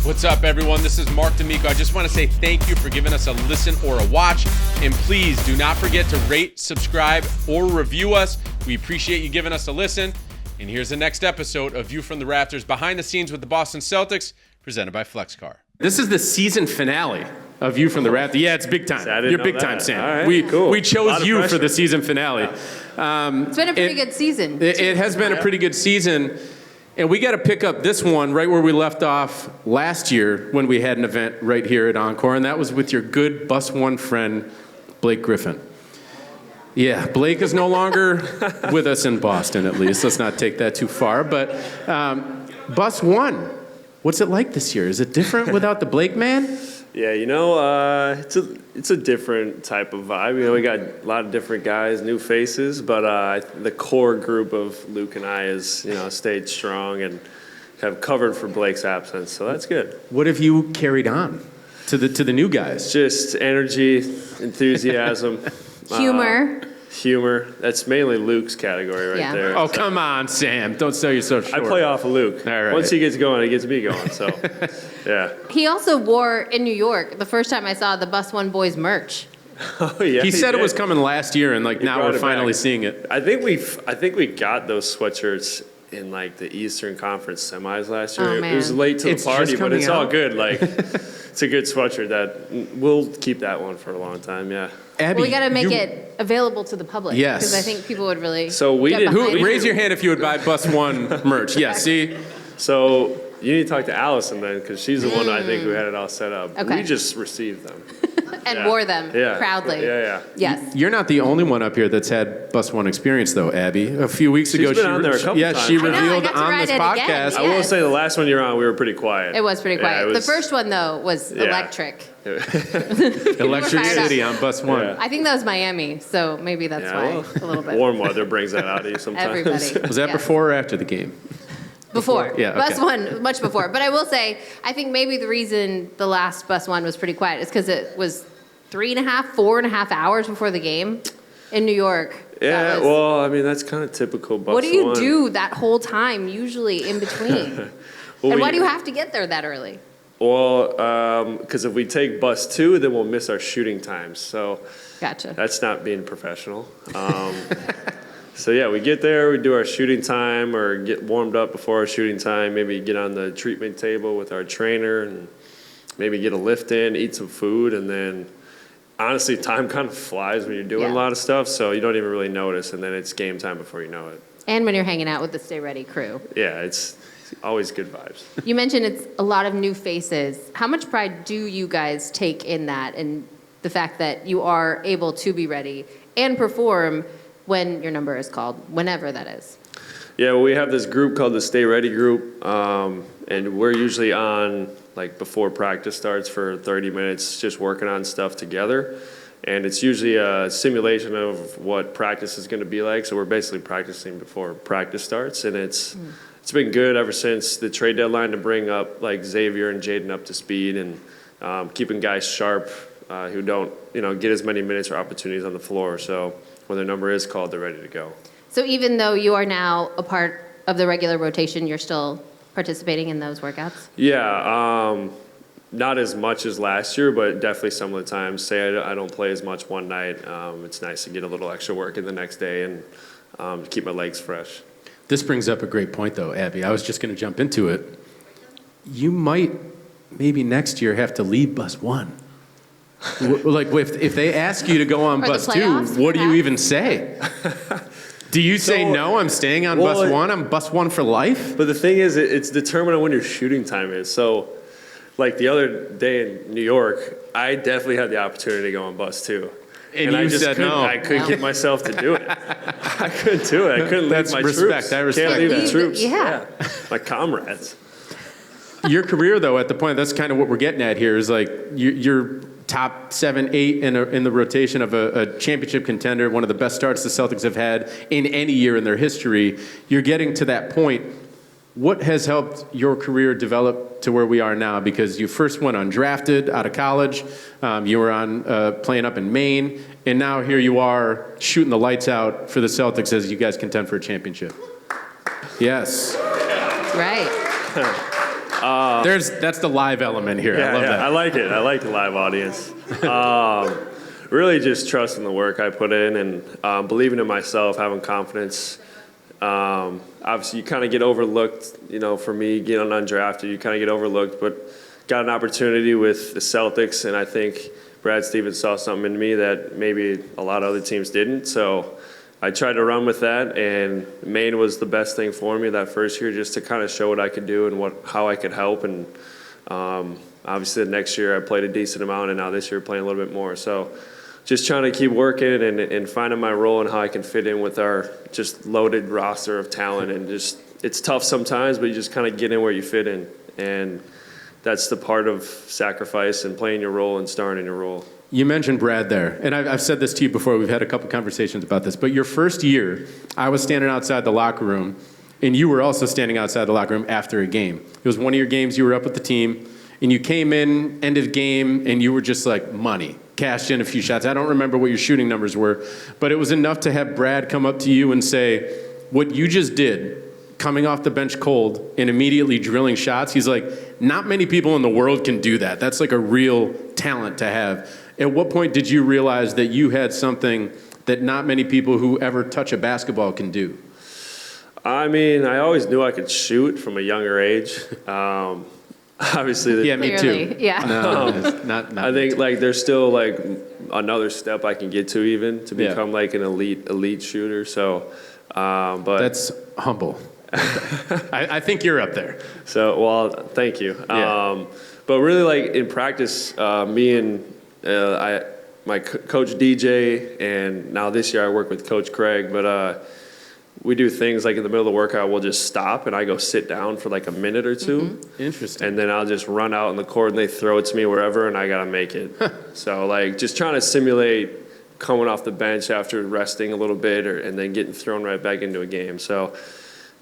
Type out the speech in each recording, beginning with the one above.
What's up, everyone? This is Marc D'Amico. I just want to say thank you for giving us a listen or a watch. And please do not forget to rate, subscribe, or review us. We appreciate you giving us a listen. And here's the next episode of View from the Rafters, behind the scenes with the Boston Celtics, presented by FlexCar. This is the season finale of View from the Rafters. Yeah, it's big time. You're big time, Sam. All right, cool. We chose you for the season finale. It's been a pretty good season. It has been a pretty good season. And we got to pick up this one right where we left off last year when we had an event right here at Encore, and that was with your good Bus One friend, Blake Griffin. Yeah, Blake is no longer with us in Boston, at least. Let's not take that too far. But Bus One, what's it like this year? Is it different without the Blake man? Yeah, you know, it's a different type of vibe. You know, we got a lot of different guys, new faces, but the core group of Luke and I is, you know, stayed strong and have covered for Blake's absence, so that's good. What have you carried on to the new guys? Just energy, enthusiasm, humor. That's mainly Luke's category right there. Oh, come on, Sam. Don't sell yourself short. I play off of Luke. All right. Once he gets going, he gets me going. So, yeah. He also wore, in New York, the first time I saw the Bus One Boys merch. Oh, yeah. He said it was coming last year, and now we're finally seeing it. I think we got those sweatshirts in the Eastern Conference semis last year. Oh, man. It was late to the party, but it's all good. It's a good sweatshirt that we'll keep that one for a long time. Yeah. Abby, we got to make it available to the public. Yes. Because I think people would really. So we did. Raise your hand if you would buy Bus One merch. Yeah. See. So you need to talk to Allison then, because she's the one I think who had it all set up. Okay. We just received them. And wore them proudly. Yeah. Yes. You're not the only one up here that's had Bus One experience, though, Abby. A few weeks ago, been on there a couple times. she I know, I revealed got to on ride this it again. podcast. I will say the last one you're on, we were pretty quiet. It was pretty quiet. Yeah, the first one, though, was electric. Electric City on Bus One. Yeah. I think that was Miami, so maybe that's why a little bit. Warm weather brings that out of you sometimes. Everybody. Was that before or after the game? Before. Yeah, okay. Bus One, much before. But I will say, I think maybe the reason the last Bus One was pretty quiet is because it was 4.5 hours before the game in New York. Yeah, well, I mean, that's kind of typical Bus One. What do you do that whole time, usually in between? And why do you have to get there that early? Well, because if we take Bus 2, then we'll miss our shooting times. So Gotcha. That's not being professional. So yeah, we get there, we do our shooting time or get warmed up before our shooting time, maybe get on the treatment table with our trainer and maybe get a lift in, eat some food, and then honestly, time kind of flies when you're doing a lot of stuff, so you don't even really notice, and then it's game time before you know it. And when you're hanging out with the Stay Ready crew. Yeah, it's always good vibes. You mentioned it's a lot of new faces. How much pride do you guys take in that and the fact that you are able to be ready and perform when your number is called, whenever that is? Yeah, well, we have this group called the Stay Ready group, and we're usually on before practice starts for 30 minutes, just working on stuff together. And it's usually a simulation of what practice is going to be like. So we're basically practicing before practice starts, and it's been good ever since the trade deadline to bring up Xavier and Jaden up to speed and keeping guys sharp who don't get as many minutes or opportunities on the floor. So when their number is called, they're ready to go. So even though you are now a part of the regular rotation, you're still participating in those workouts? Yeah, not as much as last year, but definitely some of the times. Say I don't play as much one night, it's nice to get a little extra work in the next day and keep my legs fresh. This brings up a great point, though, Abby. I was just going to jump into it. You might maybe next year have to leave Bus One. If they ask you to go on Bus 2, what do you even say? Do you say, no, I'm staying on Bus 1, I'm Bus 1 for life? But the thing is, it's determined on when your shooting time is. So, the other day in New York, I definitely had the opportunity to go on Bus 2. And you said no. I couldn't get myself to do it. I couldn't do it. I couldn't leave my troops. I respect Can't leave the troops. Yeah. My comrades. Your career, though, at the point, that's kind of what we're getting at here, is you're top 7, 8 in the rotation of a championship contender, one of the best starts the Celtics have had in any year in their history. You're getting to that point. What has helped your career develop to where we are now? Because you first went undrafted out of college. You were on playing up in Maine. And now here you are shooting the lights out for the Celtics as you guys contend for a championship. Yes. Right. That's the live element here. I love that. I like it. I like the live audience. Really just trusting the work I put in and believing in myself, having confidence. Obviously, you kind of get overlooked, for me, getting undrafted, you kind of get overlooked, but got an opportunity with the Celtics, and I think Brad Stevens saw something in me that maybe a lot of other teams didn't. So I tried to run with that, and Maine was the best thing for me that first year, just to kind of show what I could do and how I could help. And obviously, the next year I played a decent amount, and now this year playing a little bit more. So just trying to keep working and finding my role and how I can fit in with our just loaded roster of talent. And just it's tough sometimes, but you just kind of get in where you fit in. And that's the part of sacrifice and playing your role and starring in your role. You mentioned Brad there, and I've said this to you before. We've had a couple conversations about this, but your first year, I was standing outside the locker room, and you were also standing outside the locker room after a game. It was one of your games, you were up with the team, and you came in, end of game, and you were just like money. Cashed in a few shots. I don't remember what your shooting numbers were, but it was enough to have Brad come up to you and say, what you just did, coming off the bench cold and immediately drilling shots, he's like, not many people in the world can do that. That's like a real talent to have. At what point did you realize that you had something that not many people who ever touch a basketball can do? I mean, I always knew I could shoot from a younger age. Obviously, yeah, me too. Yeah. No, not I think there's still another step I can get to even to become like an elite shooter. So, but that's humble. I think you're up there. So, well, thank you. Yeah. But really, in practice, me and my coach DJ, and now this year I work with Coach Craig. But we do things like in the middle of the workout, we'll just stop and I go sit down for like a minute or two. Mm-hmm. Interesting. And then I'll just run out in the court and they throw it to me wherever and I got to make it. So just trying to simulate coming off the bench after resting a little bit and then getting thrown right back into a game. So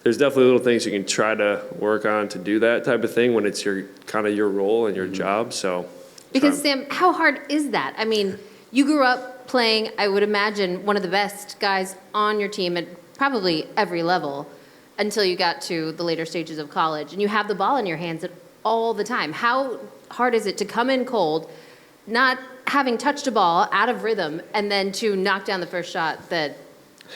there's definitely little things you can try to work on to do that type of thing when it's your role and your job. So because Sam, how hard is that? I mean, you grew up playing, I would imagine, one of the best guys on your team at probably every level until you got to the later stages of college, and you have the ball in your hands all the time. How hard is it to come in cold, not having touched a ball, out of rhythm, and then to knock down the first shot that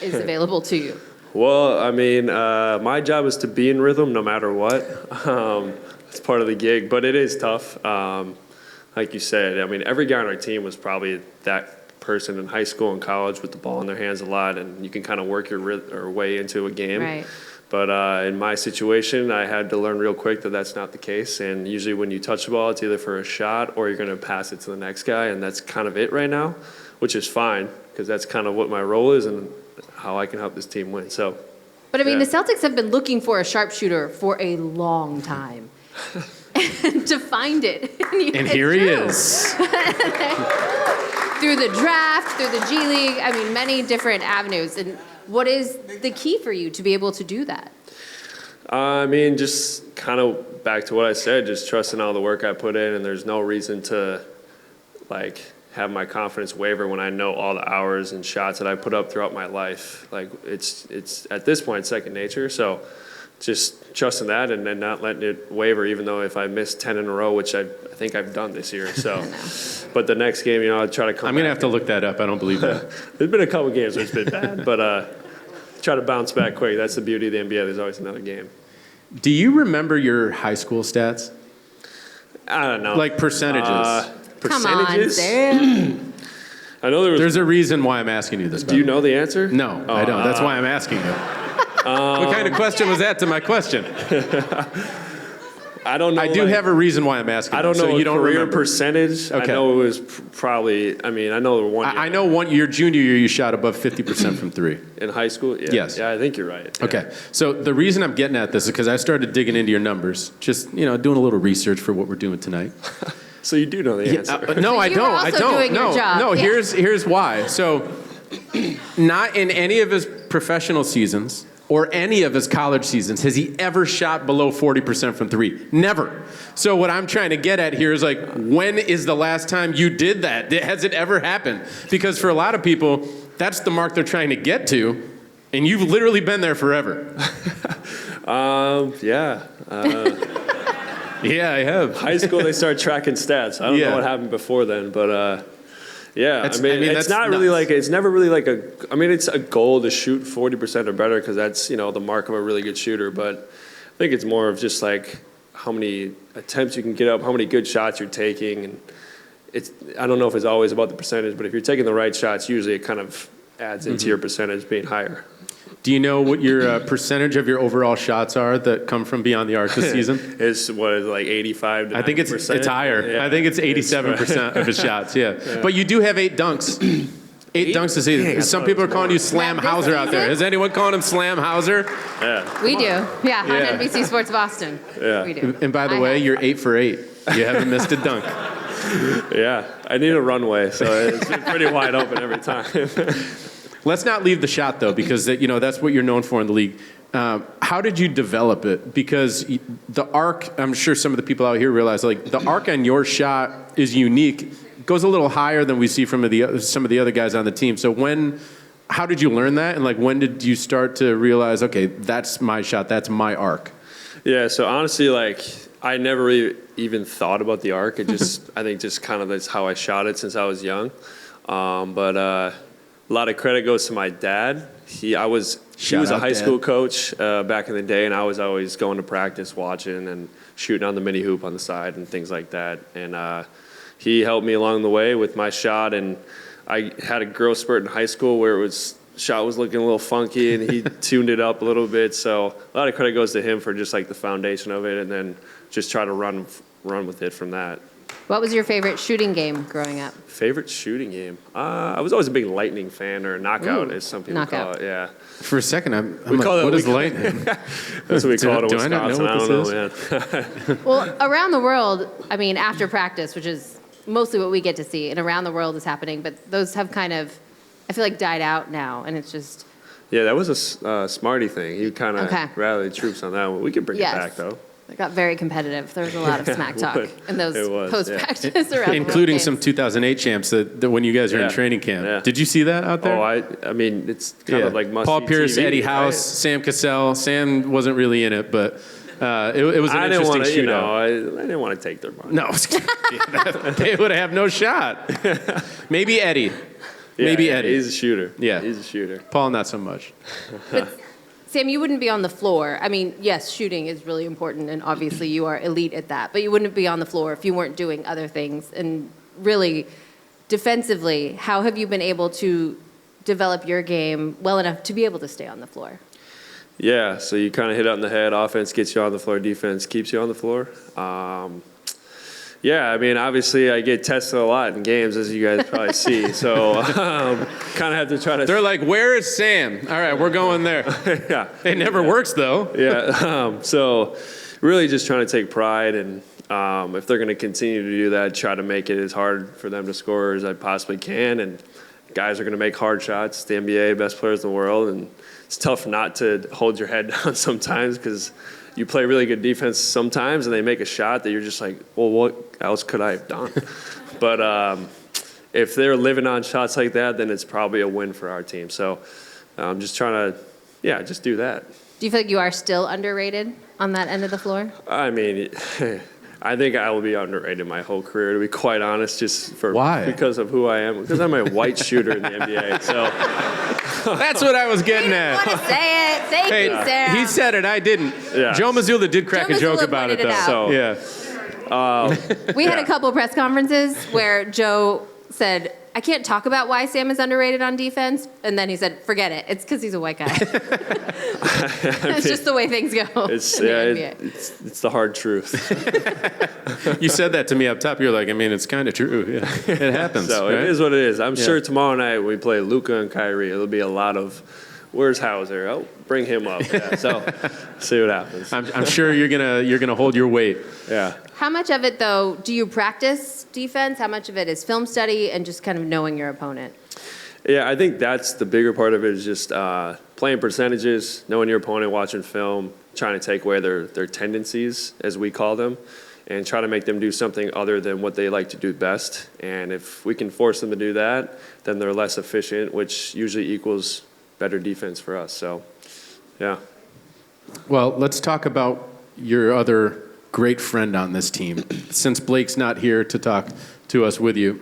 is available to you? Well, I mean, my job is to be in rhythm no matter what. It's part of the gig, but it is tough. Like you said, I mean, every guy on our team was probably that person in high school and college with the ball in their hands a lot, and you can kind of work your way into a game. Right. But in my situation, I had to learn real quick that that's not the case. And usually when you touch the ball, it's either for a shot or you're going to pass it to the next guy, and that's kind of it right now, which is fine because that's kind of what my role is and how I can help this team win. So, but I mean, the Celtics have been looking for a sharpshooter for a long time. To find it. And here he is. Through the draft, through the G League, I mean, many different avenues. And what is the key for you to be able to do that? I mean, just kind of back to what I said, just trusting all the work I put in, and there's no reason to, have my confidence waver when I know all the hours and shots that I put up throughout my life. It's at this point second nature, so just trusting that and then not letting it waver, even though if I miss 10 in a row, which I think I've done this year. So, but the next game, I'll try to come back. I'm going to have to look that up. I don't believe that. There's been a couple games where it's been bad, but try to bounce back quick. That's the beauty of the NBA. There's always another game. Do you remember your high school stats? I don't know. Like percentages? Percentages? Come on, Sam. I know There's a reason why I'm asking you this. Do you know the answer? No, I don't. That's why I'm asking you. What kind of question was that to my question? I don't know. I do have a reason why I'm asking. I don't know so you don't career remember. percentage. Okay. I know it was probably, I know the one year. I know your junior year you shot above 50% from three. In high school? Yeah. Yes. Yeah, I think you're right. Yeah. Okay. So the reason I'm getting at this is because I started digging into your numbers, just, doing a little research for what we're doing tonight. So you do know the answer. No, I you were don't. also I don't. doing your job. No, Yeah. here's why. So not in any of his professional seasons or any of his college seasons has he ever shot below 40% from three. Never. So what I'm trying to get at here is when is the last time you did that? Has it ever happened? Because for a lot of people, that's the mark they're trying to get to, and you've literally been there forever. Yeah. Yeah, I have. High school, they start tracking stats. I don't know what happened before then, but yeah, I mean, it's not really like, it's never really like I mean, it's a goal to shoot 40% or better because that's, you know, the mark of a really good shooter. But I think it's more of just like how many attempts you can get up, how many good shots you're taking. And I don't know if it's always about the percentage, but if you're taking the right shots, usually it kind of adds into your percentage being higher. Do you know what your percentage of your overall shots are that come from beyond the arc this season? It's like 85 to 90%. I think it's higher. Yeah. I think it's 87% of his shots, yeah. But you do have 8 dunks. 8 dunks this season. Some people are calling you Slam Hauser out there. Is anyone calling him Slam Hauser? Yeah. We do. Yeah, on NBC Sports Boston. Yeah. We do. And by the way, you're 8 for 8. You haven't missed a dunk. Yeah. I need a runway, so it's pretty wide open every time. Let's not leave the shot, though, because that's what you're known for in the league. How did you develop it? Because the arc, I'm sure some of the people out here realize, like, the arc on your shot is unique. It goes a little higher than we see from some of the other guys on the team. So how did you learn that? And, like, when did you start to realize, okay, that's my shot, that's my arc? Yeah, so honestly, like, I never really even thought about the arc. It just, I think just kind of that's how I shot it since I was young. But a lot of credit goes to my dad. He was a high school coach back in the day, and I was always going to practice, watching, and shooting on the mini hoop on the side and things like that. And he helped me along the way with my shot. And I had a growth spurt in high school where shot was looking a little funky, and he tuned it up a little bit. So a lot of credit goes to him for just like the foundation of it, and then just try to run with it from that. What was your favorite shooting game growing up? Favorite shooting game? I was always a big Lightning fan, or Knockout, as some people call it. Yeah. For a second, I'm like, what is Lightning? That's what we call it in Wisconsin. I don't know what this is? Well, around the world, I mean, after practice, which is mostly what we get to see, and around the world is happening, but those have kind of, I feel like, died out now, and it's just... Yeah, that was a Smarty thing. He kind of rallied troops on that one. We could bring it back, though. It got very competitive. There was a lot of smack talk in those post-practice around including the some 2008 champs that when you guys were in training camp. Yeah. Did you see that out there? Oh, I mean, it's kind of like must-see Paul Pierce, TV, Eddie House, right? Sam Cassell. Sam wasn't really in it, but it was an interesting shootout. I didn't want to take their money. No, they would have no shot. Maybe Eddie. Maybe Eddie. He's a shooter. Yeah. He's a shooter. Paul, not so much. But, Sam, you wouldn't be on the floor. I mean, yes, shooting is really important, and obviously you are elite at that. But you wouldn't be on the floor if you weren't doing other things. And really, defensively, how have you been able to develop your game well enough to be able to stay on the floor? Yeah, so you kind of hit it on the head. Offense gets you on the floor. Defense keeps you on the floor. Yeah, I mean, obviously I get tested a lot in games, as you guys probably see. So kind of have to try to... They're like, where is Sam? All right, we're going there. Yeah. It never works, though. Yeah, so really just trying to take pride. And if they're going to continue to do that, try to make it as hard for them to score as I possibly can. And guys are going to make hard shots. The NBA, best players in the world. And it's tough not to hold your head down sometimes because... You play really good defense sometimes, and they make a shot that you're just like, well, what else could I have done? But if they're living on shots like that, then it's probably a win for our team. So I'm just trying to, just do that. Do you feel like you are still underrated on that end of the floor? I mean, I think I will be underrated my whole career, to be quite honest, just for because of who I am. Because I'm a white shooter in the NBA. So that's what I was getting at. I want to say it. Thank you, Sarah. He said it. I didn't. Yeah. Joe Mazzulla did crack a joke about it, though. So, we had a couple press conferences where Joe said, I can't talk about why Sam is underrated on defense. And then he said, forget it. It's because he's a white guy. It's just the way things go. It's the hard truth. You said that to me up top. You're like, I mean, it's kind of true. Yeah. It happens. So right? It is what it is. I'm sure tomorrow night when we play Luka and Kyrie, it'll be a lot of, where's Hauser? Oh, bring him up. Yeah, so see what happens. I'm sure you're gonna hold your weight. Yeah. How much of it, though, do you practice defense? How much of it is film study and just kind of knowing your opponent? Yeah, I think that's the bigger part of it is just playing percentages, knowing your opponent, watching film, trying to take away their tendencies, as we call them, and try to make them do something other than what they like to do best. And if we can force them to do that, then they're less efficient, which usually equals better defense for us. So, yeah. Well, let's talk about your other great friend on this team. Since Blake's not here to talk to us with you,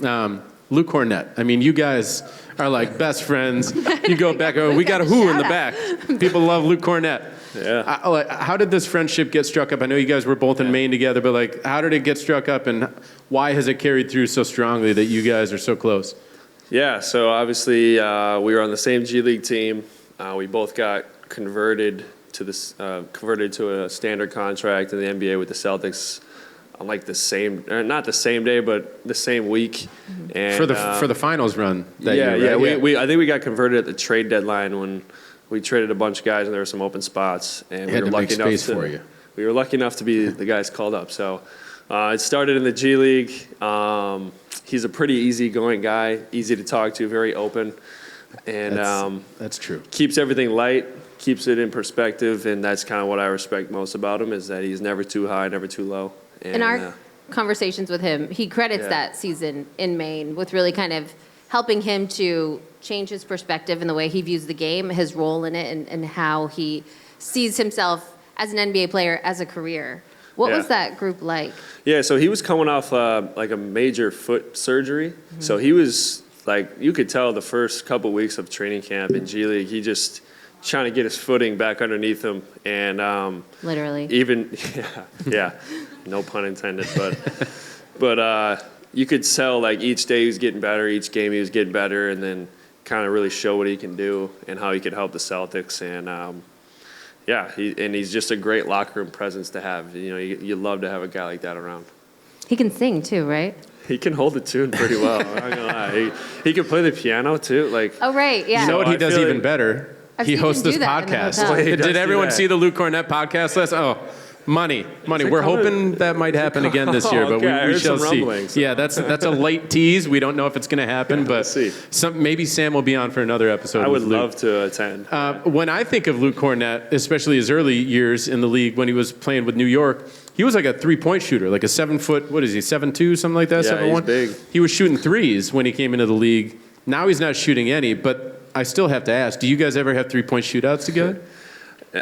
Luke Kornet. I mean, you guys are like best friends. You go back. Oh, we got a who in the back. People love Luke Kornet. Yeah. How did this friendship get struck up? I know you guys were both in Maine together, but like, how did it get struck up, and why has it carried through so strongly that you guys are so close? Yeah, so obviously we were on the same G League team. We both got converted to a standard contract in the NBA with the Celtics on like the same, not the same day, but the same week. And, for the finals run that year, year, right? We I think we got converted at the trade deadline when we traded a bunch of guys and there were some open spots, and we were lucky enough we were lucky enough to be the guys called up. So it started in the G League. He's a pretty easygoing guy, easy to talk to, very open, and that's true. Keeps everything light, keeps it in perspective, and that's kind of what I respect most about him, is that he's never too high, never too low. And, in our conversations with him, he credits that season in Maine with really kind of helping him to change his perspective and the way he views the game, his role in it, and how he sees himself as an NBA player, as a career. What was that group like? Yeah, so he was coming off like a major foot surgery. Mm-hmm. So he was like, you could tell the first couple weeks of training camp in G League, he just trying to get his footing back underneath him. And literally. Even, yeah, no pun intended. But you could tell like each day he was getting better, each game he was getting better, and then kind of really show what he can do and how he could help the Celtics. And he's just a great locker room presence to have. You know, you love to have a guy like that around. He can sing too, right? He can hold a tune pretty well. I'm not gonna lie. He can play the piano too. Like, oh right, yeah. You know what he does even better? He hosts this podcast. Did everyone see the Luke Kornet podcast last? Oh, money. We're hoping that might happen again this year, but we shall see. Yeah, that's a late tease. We don't know if it's going to happen, but maybe Sam will be on for another episode. I would love to attend. When I think of Luke Kornet, especially his early years in the league when he was playing with New York, he was like a three-point shooter, like a 7 foot, what is he, 7'2", something like that, 7'1"? He's big. He was shooting threes when he came into the league. Now he's not shooting any, but I still have to ask, do you guys ever have three-point shootouts together?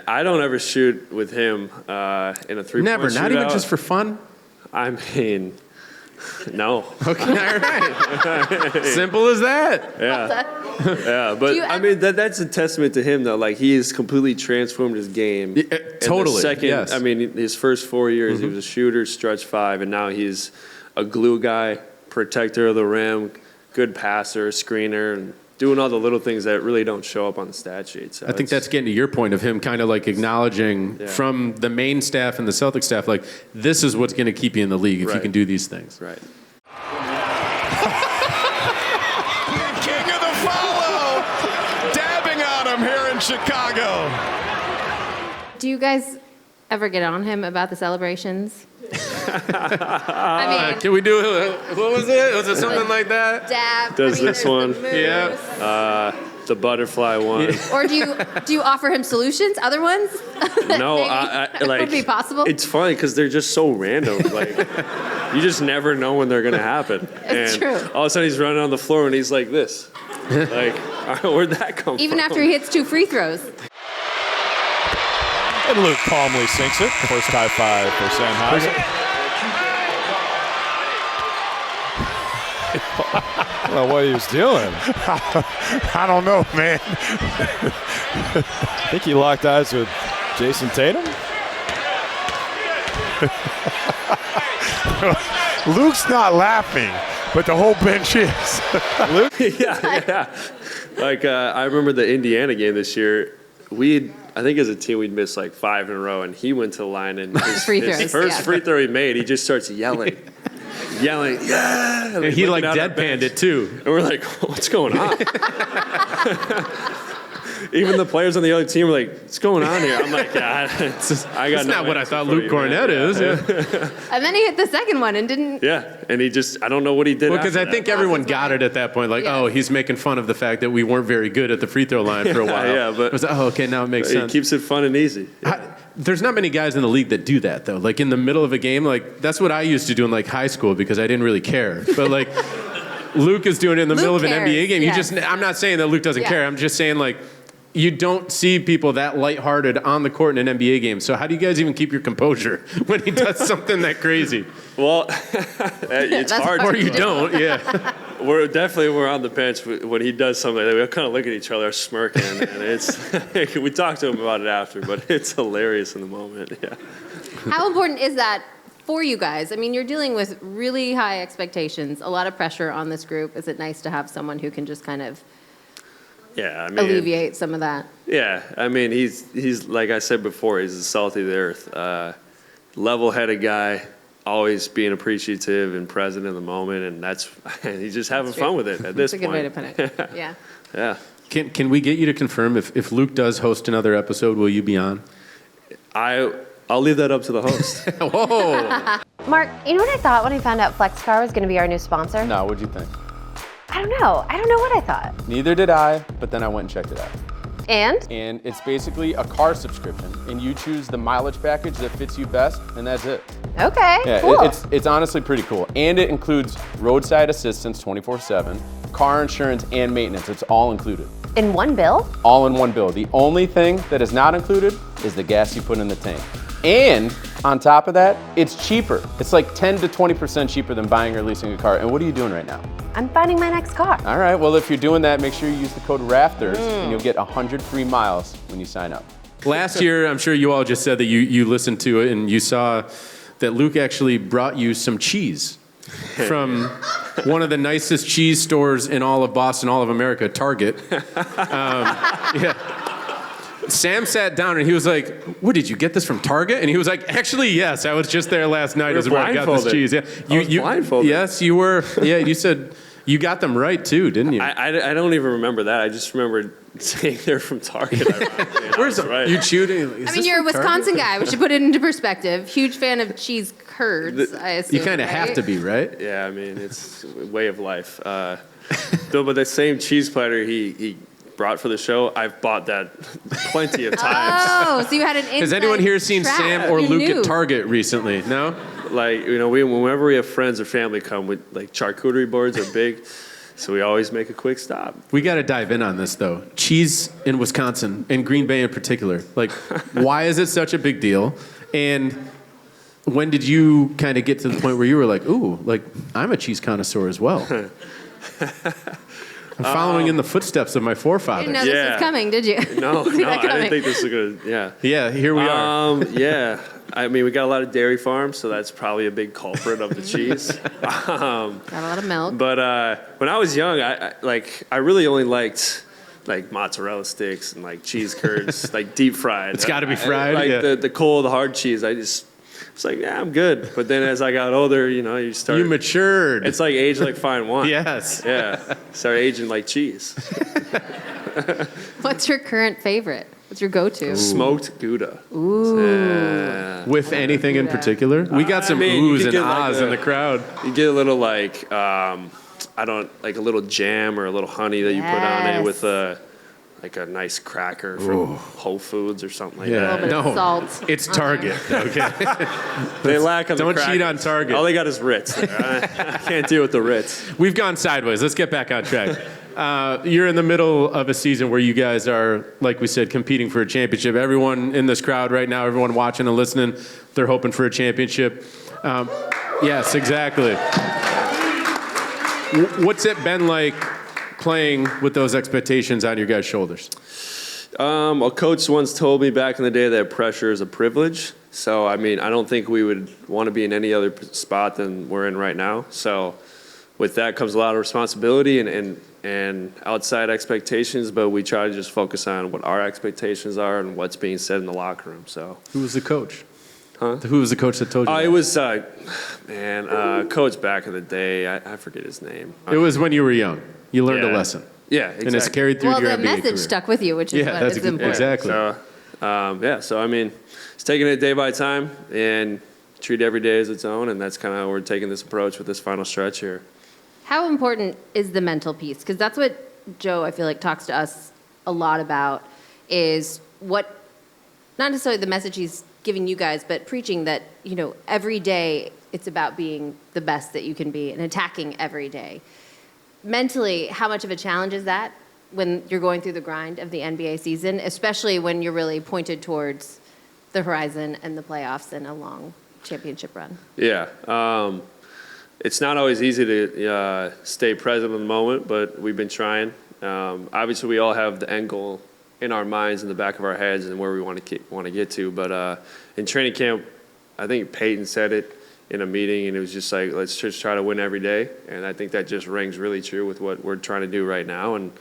I don't ever shoot with him in a three-point Never, shootout. not even just for fun? I mean, no. Okay, all right. Simple as that. Yeah, but I mean, that's a testament to him, though. Like, he has completely transformed his game. Totally, I mean, his first 4 years, he was a shooter, stretch five, and now he's a glue guy, protector of the rim, good passer, screener, and doing all the little things that really don't show up on the stat sheet. So I think that's getting to your point of him kind of like acknowledging from the main staff and the Celtics staff, like, this is what's going to keep you in the league if you can do these things. Right. King of the follow, dabbing on him here in Chicago. Do you guys ever get on him about the celebrations? I mean, can we do what was it? Was it something like that? Dab. This one? Yeah. The butterfly one. Or do you offer him solutions? Other ones? No, like, would be possible. It's funny because they're just so random. Like, you just never know when they're gonna happen. It's true. All of a sudden he's running on the floor and he's like this. Like, where'd that come from? Even after he hits 2 free throws. And Luke calmly sinks it. First high five for Slam Hauser. Well, what he was doing. I don't know, man. I think he locked eyes with Jason Tatum. Luke's not laughing, but the whole bench is. Luke? Yeah. Like, I remember the Indiana game this year. I think as a team, we'd missed like 5 in a row, and he went to the line, and his first free throw he made, he just starts yelling, yeah! And he like deadpanned it too. And we're like, what's going on? Even the players on the other team were like, what's going on here? I'm like, that's not what I thought Luke Kornet is. And then he hit the second one and didn't. Yeah, and he just, I don't know what he did. Well, because I think everyone got it at that point. Like, oh, he's making fun of the fact that we weren't very good at the free throw line for a while. Yeah, but it was, okay, now it makes sense. He keeps it fun and easy. Yeah. There's not many guys in the league that do that, though. Like, in the middle of a game, like, that's what I used to do in, like, high school because I didn't really care. But, like, Luke is doing it in the middle of an NBA game. I'm not saying that Luke doesn't care. I'm just saying, like, you don't see people that lighthearted on the court in an NBA game. So how do you guys even keep your composure when he does something that crazy? Well, it's hard. Or you don't, yeah. We're on the bench when he does something like that. We kind of look at each other smirking, and it's we talk to him about it after, but it's hilarious in the moment. Yeah. How important is that for you guys? I mean, you're dealing with really high expectations, a lot of pressure on this group. Is it nice to have someone who can just kind of alleviate some of that? Yeah, I mean, he's like I said before, he's the salt of the earth, level-headed guy, always being appreciative and present in the moment, and he's just having fun with it at this point. That's a good way to put it. Yeah. Yeah. Can we get you to confirm if Luke does host another episode, will you be on? I'll leave that up to the host. Whoa! Marc, you know what I thought when I found out FlexCar was going to be our new sponsor? No, what'd you think? I don't know. I don't know what I thought. Neither did I, but then I went and checked it out. And? And it's basically a car subscription, and you choose the mileage package that fits you best, and that's it. Okay, Yeah, cool. it's honestly pretty cool. And it includes roadside assistance 24/7, car insurance, and maintenance. It's all included. In one bill? All in one bill. The only thing that is not included is the gas you put in the tank. And on top of that, it's cheaper. It's like 10 to 20% cheaper than buying or leasing a car. And what are you doing right now? I'm finding my next car. All right, well, if you're doing that, make sure you use the code RAFTERS, and you'll get 100 free miles when you sign up. Last year, I'm sure you all just said that you listened to it and you saw that Luke actually brought you some cheese from one of the nicest cheese stores in all of Boston, all of America, Target. Yeah. Sam sat down and he was like, "What, did you get this from Target?" And he was like, "Actually, yes. I was just there last night as where I got this cheese." Yeah, I was blindfolded. Yes, you were. Yeah, you said you got them right too, didn't you? I don't even remember that. I just remember saying they're from Target. Where's the, right. you shooting? I mean, you're a Wisconsin guy. We should put it into perspective. Huge fan of cheese curds, I assume. You kind of have to be, right? Yeah, I mean, it's a way of life. Though, but the same cheese platter he brought for the show, I've bought that plenty of times. Oh, so you had an inside Has anyone here seen track. Sam or You Luke knew. at Target recently? No? Like, whenever we have friends or family come, with like charcuterie boards are big, so we always make a quick stop. We got to dive in on this, though. Cheese in Wisconsin, and Green Bay in particular. Like, why is it such a big deal? And when did you kind of get to the point where you were like, ooh, like, I'm a cheese connoisseur as well? I'm following in the footsteps of my You forefathers. didn't know this was coming, did you? No, See that I didn't coming? think this was gonna. Yeah. Yeah, here we are. Yeah. I mean, we got a lot of dairy farms, so that's probably a big culprit of the cheese. Got a lot of milk. But when I was young, I really only liked like mozzarella sticks and like cheese curds, like deep fried. It's gotta be fried, Like yeah. the cold, hard cheese. It's like, yeah, I'm good. But then as I got older, you start. You matured. It's like age like fine wine. Yes. Yeah. Start aging like cheese. What's your current favorite? What's your go-to? Smoked Gouda. With anything in particular? We got some mean, you oohs could and get like ahs in the crowd. You get a little like like a little jam or a little honey that you put on it Yes. with like a nice cracker from Whole Foods or something like Yeah. A little bit of No, salt. it's Target, okay? that. They lack on the Don't cheat crackers. on Target. All they got is Ritz. There. I can't deal with the Ritz. We've gone sideways. Let's get back on track. You're in the middle of a season where you guys are, like we said, competing for a championship. Everyone in this crowd right now, everyone watching and listening, they're hoping for a championship. Yes, exactly. What's it been like playing with those expectations on your guys' shoulders? A coach once told me back in the day that pressure is a privilege. So, I mean, I don't think we would want to be in any other spot than we're in right now. So, with that comes a lot of responsibility and outside expectations, but we try to just focus on what our expectations are and what's being said in the locker room. So, Who was the coach? Huh? Who was the coach that told you? it was, coach back in the day. I forget his name. It was when you were young. You learned a Yeah. lesson. Yeah, exactly. And it's carried through Well, to your the NBA message career. stuck with you, which is Yeah, what that's is a good- important. exactly. So I mean, it's taking it day by time and treat every day as its own, and that's kind of how we're taking this approach with this final stretch here. How important is the mental piece? Because that's what Joe, I feel like, talks to us a lot about, is what, not necessarily the message he's giving you guys, but preaching that, every day it's about being the best that you can be and attacking every day. Mentally, how much of a challenge is that when you're going through the grind of the NBA season, especially when you're really pointed towards the horizon and the playoffs and a long championship run? Yeah. It's not always easy to stay present in the moment, but we've been trying. Obviously, we all have the end goal in our minds, in the back of our heads, and where we want to get to. But in training camp, I think Peyton said it in a meeting, and it was just like, let's just try to win every day. And I think that just rings really true with what we're trying to do right now, and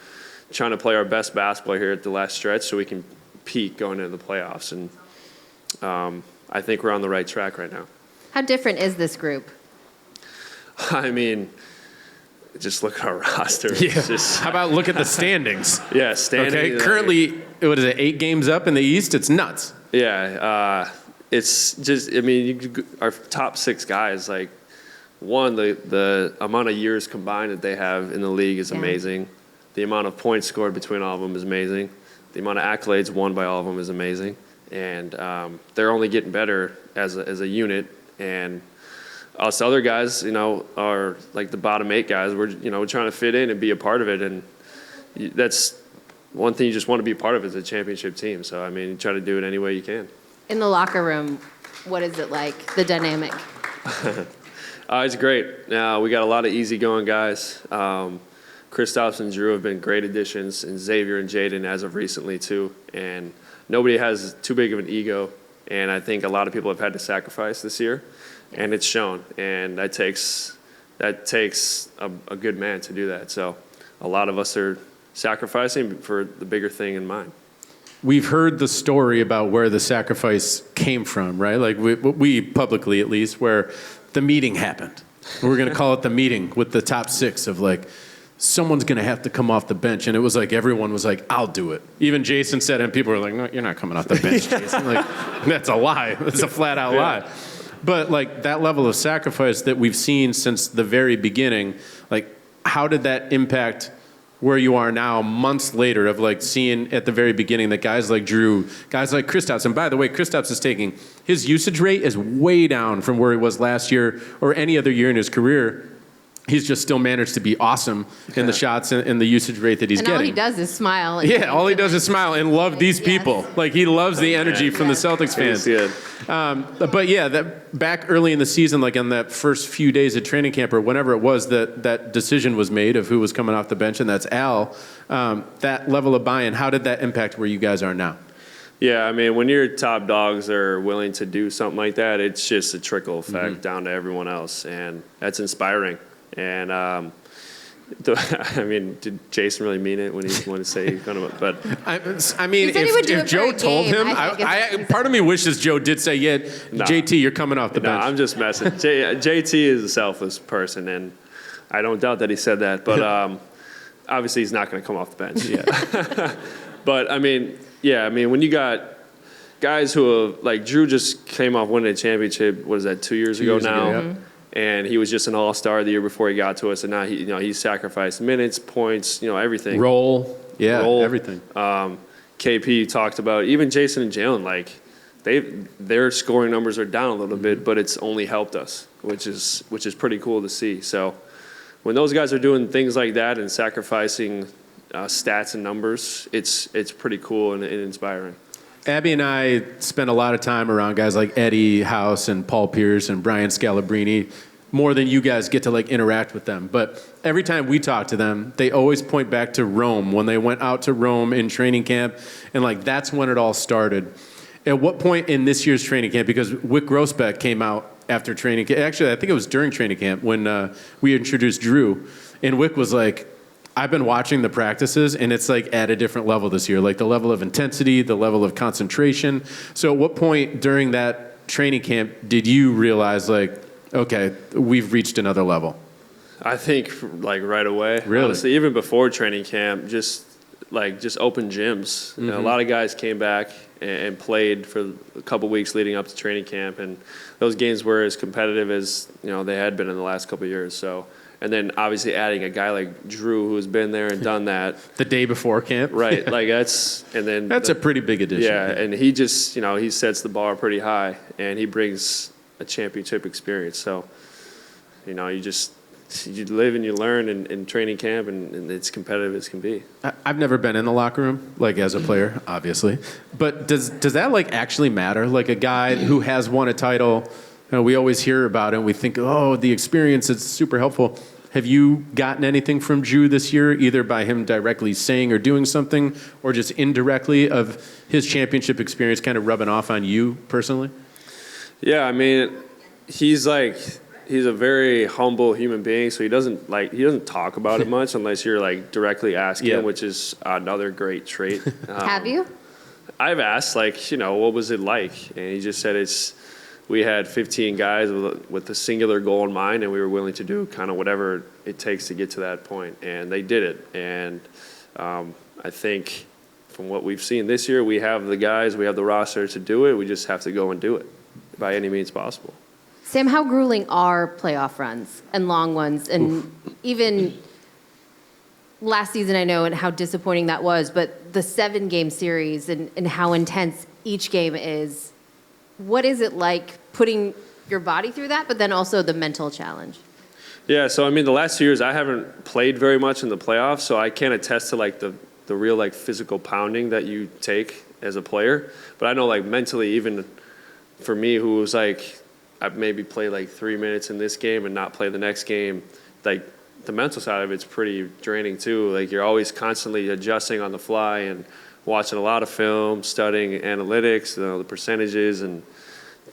trying to play our best basketball here at the last stretch so we can peak going into the playoffs. And I think we're on the right track right now. How different is this group? I mean, just look at our roster. Yeah. It's just, How about look at the standings? yeah, standing. Okay, like- currently, what is it, 8 games up in the East? It's nuts. Yeah, it's just, I mean, our top 6 guys, like, one, the amount of years combined that they have in the league is amazing. The amount of points scored between all of them is amazing. The amount of accolades won by all of them is amazing. And they're only getting better as a unit. And us other guys, are like the bottom 8 guys. We're, trying to fit in and be a part of it. And that's one thing you just want to be a part of as a championship team. So, I mean, you try to do it any way you can. In the locker room, what is it like, the dynamic? It's great. We got a lot of easygoing guys. Kristaps and Jrue have been great additions, and Xavier and Jaden as of recently too. And nobody has too big of an ego. And I think a lot of people have had to sacrifice this year, and it's shown. And that takes a good man to do that. So a lot of us are sacrificing for the bigger thing in mind. We've heard the story about where the sacrifice came from, right? Like we publicly, at least, where the meeting happened. We're going to call it the meeting with the top 6 of like, someone's going to have to come off the bench. And it was like, everyone was like, I'll do it. Even Jason said it, and people were like, no, you're not coming off the bench, Jason. Like, that's a lie. That's a flat out lie. But like that level of sacrifice that we've seen since the very beginning, like how did that impact where you are now months later of like seeing at the very beginning that guys like Jrue, guys like Kristaps, and by the way, Kristaps is taking, his usage rate is way down from where he was last year or any other year in his career. He's just still managed to be awesome in the shots and the usage rate that he's And getting. all he does is smile. Yeah, all he does is smile and love these Yes. people. Like he loves the energy from the Celtics fans. Good. But yeah, that back early in the season, like on that first few days of training camp or whenever it was that decision was made of who was coming off the bench, and that's Al. That level of buy-in, how did that impact where you guys are now? Yeah, I mean, when your top dogs are willing to do something like that, it's just a trickle effect down to everyone else, and that's inspiring. And I mean, did Jason really mean it when he wanted to say he's going to? But I mean, He said he would do if it Joe for a told game, him, I part of me wishes Joe did say, yeah, JT, you're coming off the no, bench. I'm just messing. JT is a selfless person, and I don't doubt that he said that. But obviously, he's not going to come off the bench. Yeah. But I mean, when you got guys who have, like Jrue just came off winning a championship. What is that? 2 years ago now. And he was just an all-star the year before he got to us, and now he sacrificed minutes, points, everything. Roll, everything. KP talked about, even Jason and Jalen, like their scoring numbers are down a little bit, but it's only helped us, which is pretty cool to see. So when those guys are doing things like that and sacrificing stats and numbers, it's pretty cool and inspiring. Abby and I spent a lot of time around guys like Eddie House and Paul Pierce and Brian Scalabrine, more than you guys get to like interact with them. But every time we talk to them, they always point back to Rome, when they went out to Rome in training camp, and like that's when it all started. At what point in this year's training camp, because Wick Grossbeck came out after training camp, actually I think it was during training camp when we introduced Jrue, and Wick was like, I've been watching the practices, and it's like at a different level this year, like the level of intensity, the level of concentration. So at what point during that training camp did you realize, like, okay, we've reached another level? I think like right away. Really? Honestly, even before training camp, just open gyms. You know, a lot of guys came back and played for a couple weeks leading up to training camp, and those games were as competitive as they had been in the last couple of years. So. And then obviously adding a guy like Jrue who's been there and done that. The day before camp? Right. Like that's a pretty big addition. Yeah, and he just, he sets the bar pretty high, and he brings a championship experience. So, you just you live and you learn in training camp, and it's competitive as can be. I've never been in the locker room, like as a player, obviously. But does that like actually matter? Like a guy who has won a title, we always hear about it. And we think, oh, the experience is super helpful. Have you gotten anything from Jrue this year, either by him directly saying or doing something, or just indirectly of his championship experience kind of rubbing off on you personally? Yeah, I mean, he's a very humble human being, so he doesn't talk about it much unless you're like directly asking him, which is another great trait. Have you? I've asked, what was it like? And he just said we had 15 guys with a singular goal in mind, and we were willing to do kind of whatever it takes to get to that point, and they did it. And I think from what we've seen this year, we have the guys, we have the roster to do it. We just have to go and do it by any means possible. Sam, how grueling are playoff runs and long ones? And even last season, I know, and how disappointing that was, but the 7-game series and how intense each game is, what is it like putting your body through that, but then also the mental challenge? Yeah, so I mean, the last 2 years, I haven't played very much in the playoffs, so I can't attest to the real physical pounding that you take as a player. But I know mentally, even for me, who was I've maybe played 3 minutes in this game and not play the next game, the mental side of it's pretty draining too. You're always constantly adjusting on the fly and watching a lot of film, studying analytics, the percentages, and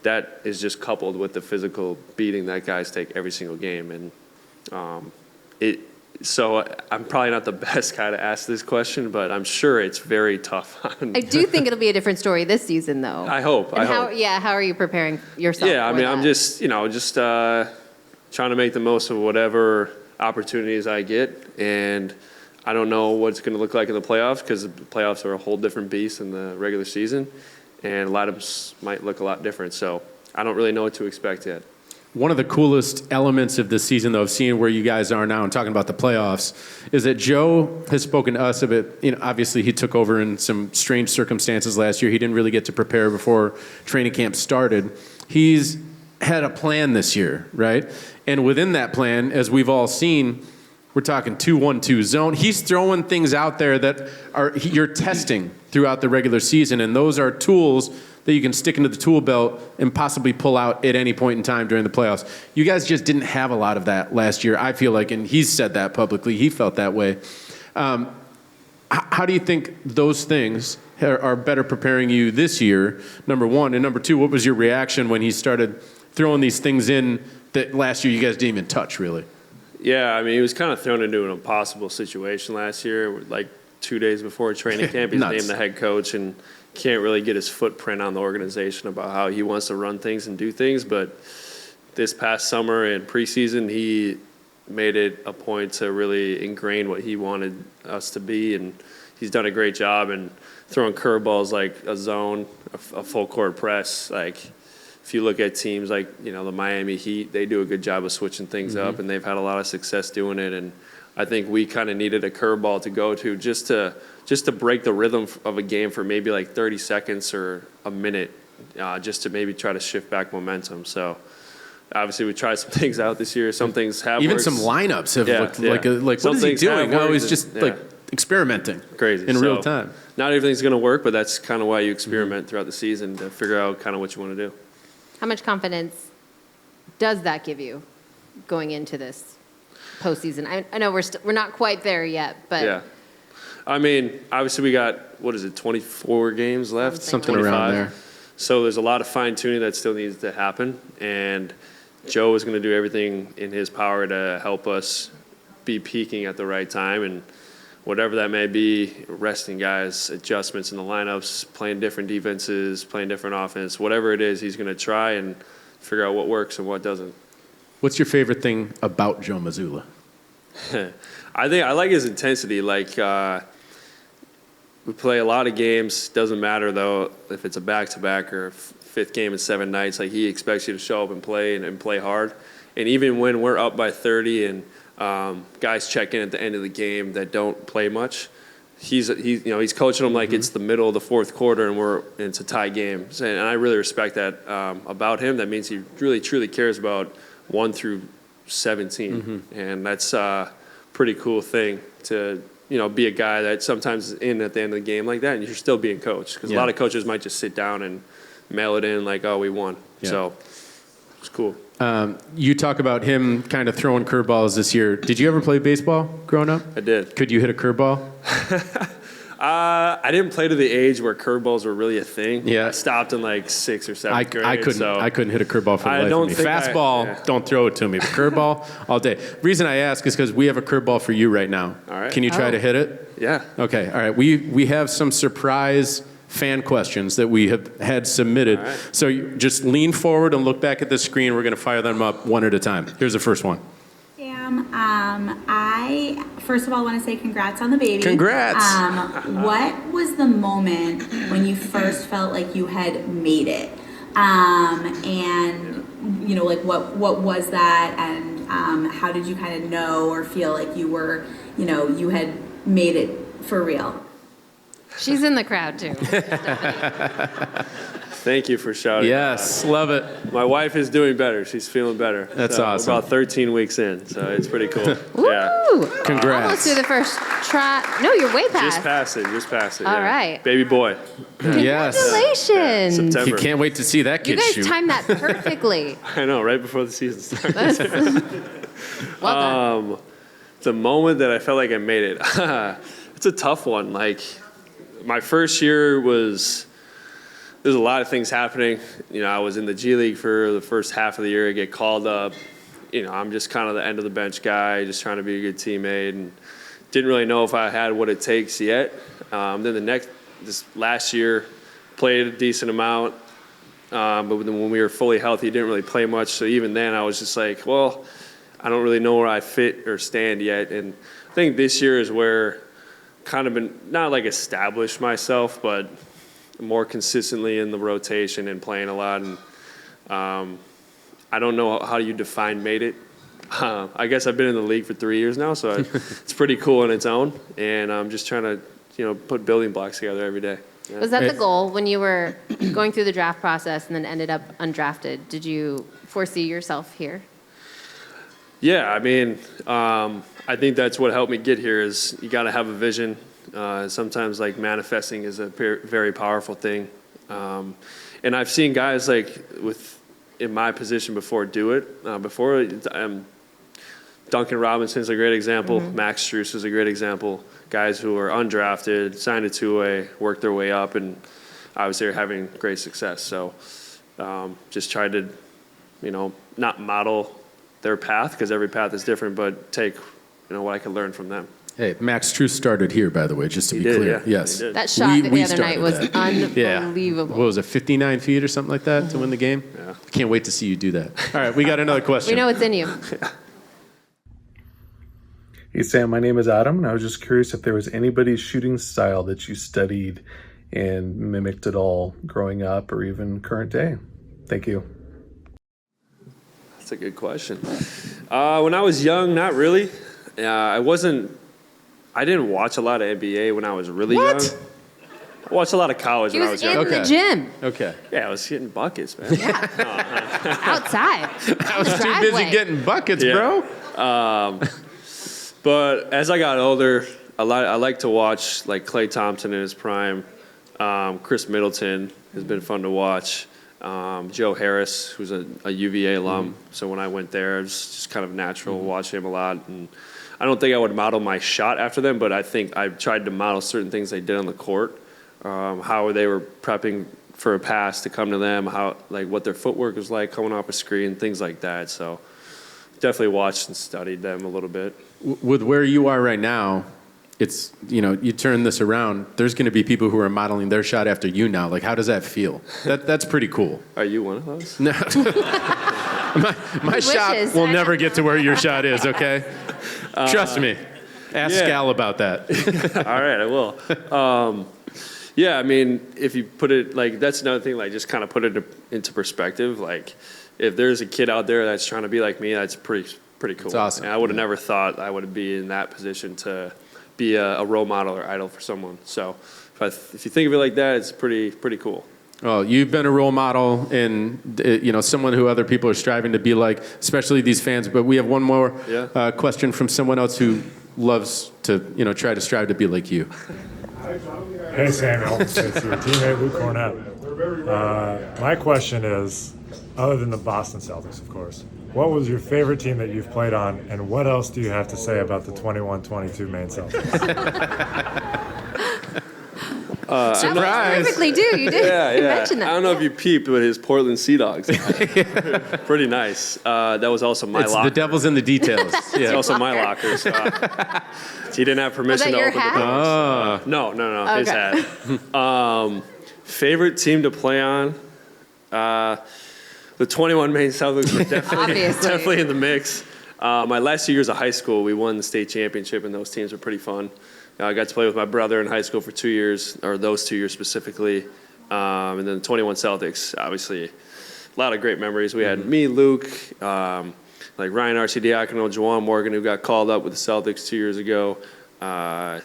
that is just coupled with the physical beating that guys take every single game. And so I'm probably not the best guy to ask this question, but I'm sure it's very tough. I do think it'll be a different story this season, though. I hope. How are you preparing yourself? Yeah, I mean, that? I'm just trying to make the most of whatever opportunities I get, and I don't know what it's going to look like in the playoffs because the playoffs are a whole different beast than the regular season, and a lot of them might look a lot different. So I don't really know what to expect yet. One of the coolest elements of this season, though, of seeing where you guys are now and talking about the playoffs, is that Joe has spoken to us a bit. Obviously, he took over in some strange circumstances last year. He didn't really get to prepare before training camp started. He's had a plan this year, right? And within that plan, as we've all seen, we're talking 2-1-2 zone. He's throwing things out there that you're testing throughout the regular season, and those are tools that you can stick into the tool belt and possibly pull out at any point in time during the playoffs. You guys just didn't have a lot of that last year, I feel like, and he's said that publicly. He felt that way. How do you think those things are better preparing you this year, number one? And number two, what was your reaction when he started throwing these things in that last year you guys didn't even touch, really? Yeah, I mean, he was kind of thrown into an impossible situation last year. 2 days before training camp, he's named the head coach and can't really get his footprint on the organization about how he wants to run things and do things. But this past summer and preseason, he made it a point to really ingrain what he wanted us to be, and he's done a great job in throwing curveballs like a zone, a full court press. If you look at teams the Miami Heat, they do a good job of switching things up, and they've had a lot of success doing it. And I think we kind of needed a curveball to go to just to break the rhythm of a game for maybe 30 seconds or a minute, just to maybe try to shift back momentum. So obviously we tried some things out this year. Some things have even worked. Some lineups have looked like some what is he doing? Oh, he's just experimenting. Crazy in real time. Not everything's going to work, but that's kind of why you experiment throughout the season to figure out kind of what you want to do. How much confidence does that give you going into this postseason? I know we're not quite there yet, but yeah. I mean, obviously we got 24 games left, something 25. around there. So there's a lot of fine tuning that still needs to happen, and Joe is going to do everything in his power to help us be peaking at the right time, and whatever that may be, resting guys, adjustments in the lineups, playing different defenses, playing different offense, whatever it is, he's going to try and figure out what works and what doesn't. What's your favorite thing about Joe Mazzulla? I like his intensity. We play a lot of games. Doesn't matter, though, if it's a back-to-back or fifth game in 7 nights. He expects you to show up and play and play hard. And even when we're up by 30 and guys check in at the end of the game that don't play much, he's coaching them like it's the middle of the fourth quarter and it's a tie game. And I really respect that about him. That means he really truly cares about 1 through 17, and that's a pretty cool thing to be a guy that sometimes is in at the end of the game like that, and you're still being coached because a lot of coaches might just sit down and mail it in like, oh, we won. Yeah. So it's cool. You talk about him kind of throwing curveballs this year. Did you ever play baseball growing up? I did. Could you hit a curveball? I didn't play to the age where curveballs were really a thing. Yeah. I stopped in like 6th or 7th grade. I couldn't hit a curveball for the I life of don't me. think Fastball, don't throw it to me. But curveball, all day. Reason I ask is because we have a curveball for you right now. All right. Can you try to hit it? Yeah. Okay, all right. We have some surprise fan questions that we have had submitted. Right. So you just lean forward and look back at the screen. We're going to fire them up one at a time. Here's the first one. Sam, I first of all want to say congrats on the baby. Congrats. What was the moment when you first felt like you had made it? And like what was that, and how did you kind of know or feel like you were, you had made it for real? She's in the crowd too. Thank you for shouting. Yes, love it. My wife is doing better. She's feeling better. That's awesome. We're about 13 weeks in, so it's pretty cool. Yeah. Woo! Congrats. Almost through the first try. No, you're way past. Just pass it. All yeah. right. Baby boy. Yes. Congratulations. September. You can't wait to see that You kid guys shoot. timed that perfectly. I know, right before the season starts. Well done. The moment that I felt like I made it, it's a tough one. Like, my first year there's a lot of things happening. I was in the G League for the first half of the year. I get called up. I'm just kind of the end of the bench guy, just trying to be a good teammate, and didn't really know if I had what it takes yet. Then this last year, played a decent amount, but when we were fully healthy, didn't really play much. So even then, I was just like, well, I don't really know where I fit or stand yet. And I think this year is where kind of been not like established myself, but more consistently in the rotation and playing a lot. And I don't know how you define made it. I guess I've been in the league for 3 years now, so it's pretty cool on its own. And I'm just trying to, put building blocks together every day. Yeah. Was that the goal when you were going through the draft process and then ended up undrafted? Did you foresee yourself here? Yeah, I mean, I think that's what helped me get here is you got to have a vision. Sometimes like manifesting is a very powerful thing. And I've seen guys like in my position before do it. Duncan Robinson's a great example. Max Strus is a great example. Guys who are undrafted, signed a two-way, worked their way up, and obviously are having great success. So just tried to, not model their path because every path is different, but take, what I could learn from them. Hey, Max Strus started here, by the way, just to be clear. Yeah. Yes. He did. That shot the other started night was that. unbelievable. What was it, 59 feet or something like that to win the game? Yeah. Can't wait to see you do that. All right, we got another question. We know it's in you. Hey Sam, my name is Adam, and I was just curious if there was anybody's shooting style that you studied and mimicked at all growing up or even current day. Thank you. That's a good question. When I was young, not really. I didn't watch a lot of NBA when I was really young. I watched a lot of college He when I was was in young. the gym. Okay. Yeah, I was hitting buckets, man. Outside. I was too busy getting buckets, Yeah. bro. But as I got older, I like to watch like Klay Thompson in his prime. Chris Middleton has been fun to watch. Joe Harris, who's a UVA alum. So when I went there, it was just kind of natural to watch him a lot. And I don't think I would model my shot after them, but I think I tried to model certain things they did on the court, how they were prepping for a pass to come to them, what their footwork was like coming off a screen, things like that. So definitely watched and studied them a little bit. With where you are right now, it's, you turn this around, there's going to be people who are modeling their shot after you now. Like, how does that feel? That's pretty cool. Are you one of those? No. my shot wishes. will never get to where your shot is, okay? Trust me. Ask Scal about that. All right, I will. Yeah, I mean, if you put it, that's another thing, just kind of put it into perspective. If there's a kid out there that's trying to be like me, that's pretty cool. It's awesome. And I would have never thought I would be in that position to be a role model or idol for someone. So if you think of it like that, it's pretty cool. Well, you've been a role model and someone who other people are striving to be like, especially these fans. But we have one more question from someone else who loves to try to strive to be like you. Hey Samuel, it's your teammate Luke Kornet. My question is, other than the Boston Celtics, of course, what was your favorite team that you've played on, and what else do you have to say about the 21-22 Maine Celtics? That was perfectly due. You did mention that. I don't know if you peeped, but his Portland Sea Dogs. Pretty nice. That was also my locker. The devil's in the details. It's also my locker. So, he didn't have permission to open the doors. No. Okay. His hat. Favorite team to play on? The 21 Maine Celtics were definitely in the mix. My last 2 years of high school, we won the state championship, and those teams were pretty fun. I got to play with my brother in high school for 2 years, or those 2 years specifically. And then the 21 Celtics, obviously, a lot of great memories. We had me, Luke, like Ryan Arcidiacono, Juwan Morgan, who got called up with the Celtics 2 years ago,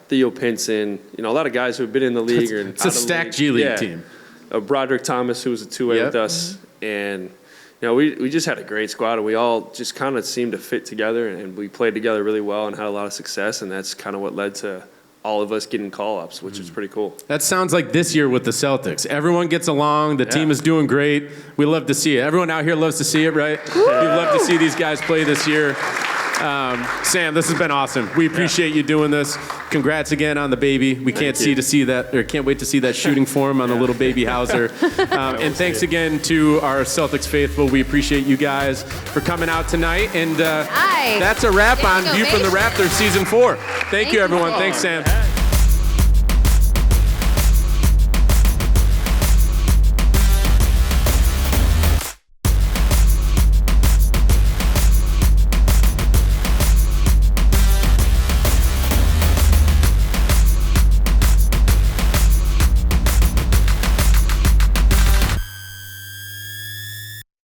Theo Pinson, a lot of guys who have been in the league. It's a stacked G League team. Broderick Thomas, who was a two-way with us. And, we just had a great squad, and we all just kind of seemed to fit together, and we played together really well and had a lot of success, and that's kind of what led to all of us getting call-ups, which is pretty cool. That sounds like this year with the Celtics. Everyone gets along. The team is doing great. We love to see it. Everyone out here loves to see it, right? We love to see these guys play this year. Sam, this has been awesome. We appreciate you doing this. Congrats again on the baby. We can't wait to see that shooting form on the little baby Hauser. And thanks again to our Celtics faithful. We appreciate you guys for coming out tonight. And that's a wrap on View from the Rafters Season 4. Thank you, everyone. Thanks, Sam.